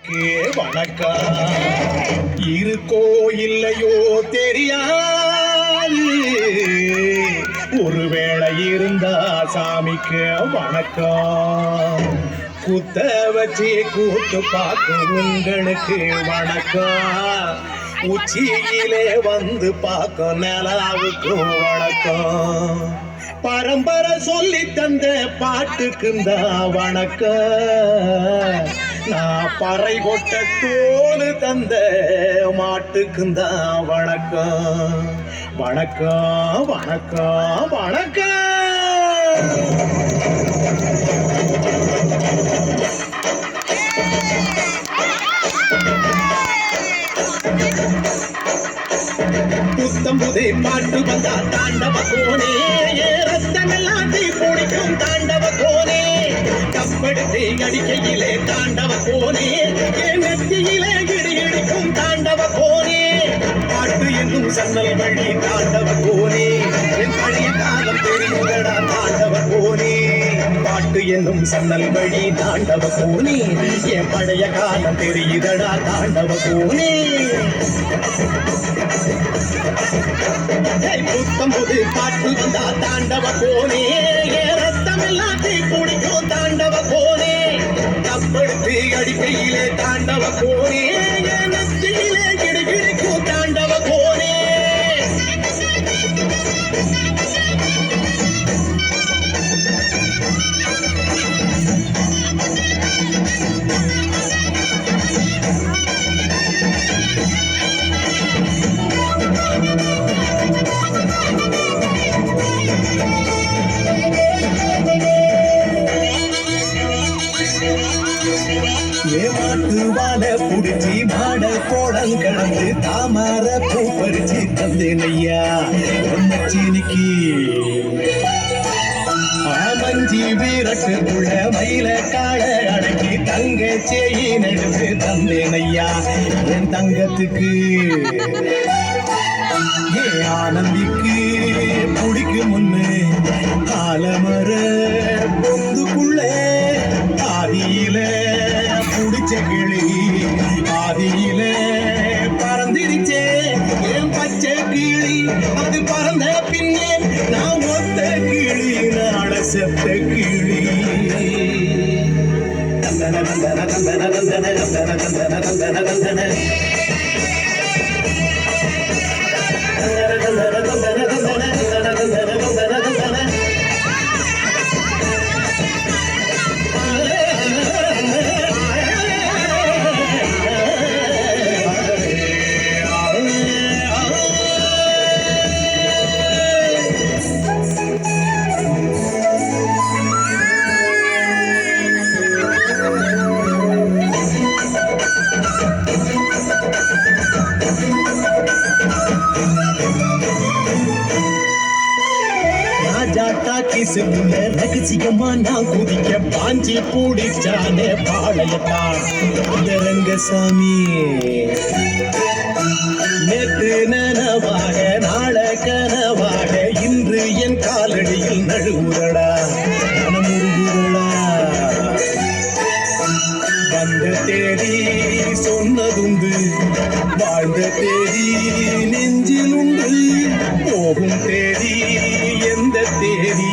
வணக்கம். இருக்கோ இல்லையோ தெரியாது, ஒருவேளை இருந்தா சாமிக்கு வணக்கம். குத்த வச்சு கூத்து பார்க்கும் உங்களுக்கு வணக்கம். உச்சியிலே வந்து பார்க்கும் நிலாவுக்கும் வணக்கம். பரம்பரை சொல்லி தந்த பாட்டுக்குந்தா வணக்கம். நான் பறை கொட்ட தோடு தந்த மாட்டுக்குந்தா வணக்கம். வணக்கம் வணக்கம் வணக்கம். புத்தம் புதை பாட்டு வந்தா தாண்டவ கோனே, ரத்தமெல்லாம் தீ பிடிக்கும் தாண்டவ கோனே. கப்படுத்தி அடிக்கையிலே தாண்டவ கோனே, நெத்தியிலே இடி இடிக்கும் தாண்டவ கோனே. பாட்டு என்னும் சன்னல் வழி தாண்டவ கோனே, என் பழைய காலம் தெரியுதடா தாண்டவ கோனே. பாட்டு என்னும் சன்னல் வழி தாண்டவ கோனே, என் பழைய காலம் தெரியுதடா தாண்டவ கோனே. புத்தம் புது பாட்டு வந்தா தாண்டவ கோனே, ரத்தம் எல்லாத்தையும் குடிக்கும் தாண்டவ கோனே. கப்படுத்து அடிக்கையிலே தாண்டவ கோனே, நெத்தியிலே கிடுகிடுக்கும் தாண்டவ கோனே. ஏமாட்டு வாழ புடிச்சி மாட கோடம் கடந்து தாமர பூ பறிச்சு தந்தேனையா சீனிக்கு. ஆமஞ்சி வீரட்டுக்குள்ள மயில கால அடக்கி தங்க செயின் எடுத்து தந்தேனையா என் தங்கத்துக்கு. ஏ ஆனந்திக்கு பிடிக்கும் முன்னு ஆலமர பொந்துக்குள்ள ஆதியில புடிச்ச கிளி ஆதியில பறந்திருச்சே என் பச்சை கிளி. அது பறந்த பின்னே நான் ஒத்த கிளி நாட செத்த கிளி. தந்தன தந்தன தந்தன தந்தன தந்தன தந்தன தந்தன தந்தன ரகசியமா நான் குதிக்க பாஞ்சி பூடிச்சானே பாளையத்தான் ரங்கசாமி. நேற்று நனவாக நாள கனவாக இன்று என் காலடியில் நழுவுறடா மனமுருகுறடா. வந்த தேதி சொன்னதுண்டு, வாழ்ந்த தேதி நெஞ்சில் உண்டு. போகும் தேதி எந்த தேதி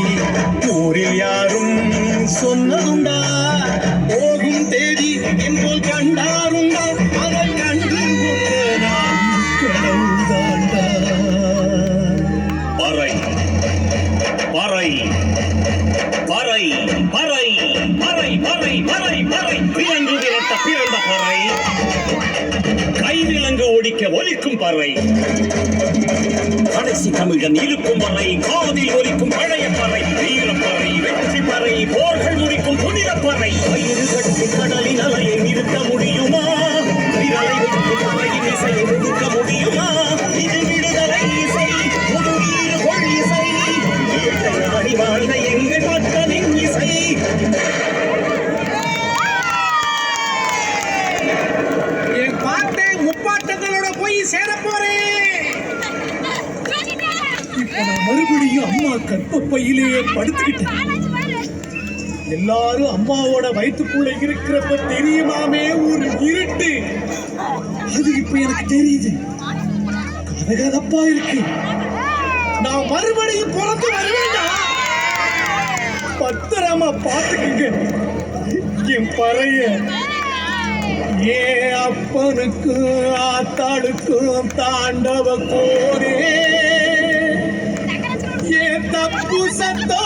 ஊரில் யாரும் சொன்னதுண்டா. போகும் தேதி என்போல் கண்டாருண்டா, அதை கண்டு கடவுள்தாண்டா. பறை பறை பறை பறை பறை பறை பறை பறை விலங்கு விரட்ட பிறந்த பறை, கைவிலங்கு ஒடிக்க ஒலிக்கும் பறை. கடைசி தமிழன் இருக்கும் பறை, காதில் ஒலிக்கும் பழைய பறை. வீரப்பறை வெற்றி பறை, போர்கள் முடிக்கும் புனித பறை. வயிறு கட்டி கடலின் அலையை நிறுத்த முடியுமா? விரலை வைத்து பறையின் இசையை ஒதுக்க முடியுமா? இது விடுதலை இசை, புது வீர கொள் இசை, அடி வாழ்ந்த எங்கள் மக்களின் இசை. என் பாட்டை முப்பாட்டங்களோட போய் சேர போறேன். மறுபடியும் அம்மா கற்பப்பையிலேயே படுத்துக்கிட்டேன். எல்லாரும் அம்மாவோட வயிற்றுக்குள்ள இருக்கிறப்ப தெரியுமாமே ஒரு இருட்டு. அது இப்ப எனக்கு தெரியுது. கதகதப்பா இருக்கு. நான் மறுபடியும் பிறந்து வருவேண்டா. பத்திரமா பாத்துக்குங்க என் பறைய. ஏன் அப்பனுக்கும் ஆத்தாளுக்கும் தாண்டவ கோனே, ஏன் தப்பு சத்தம்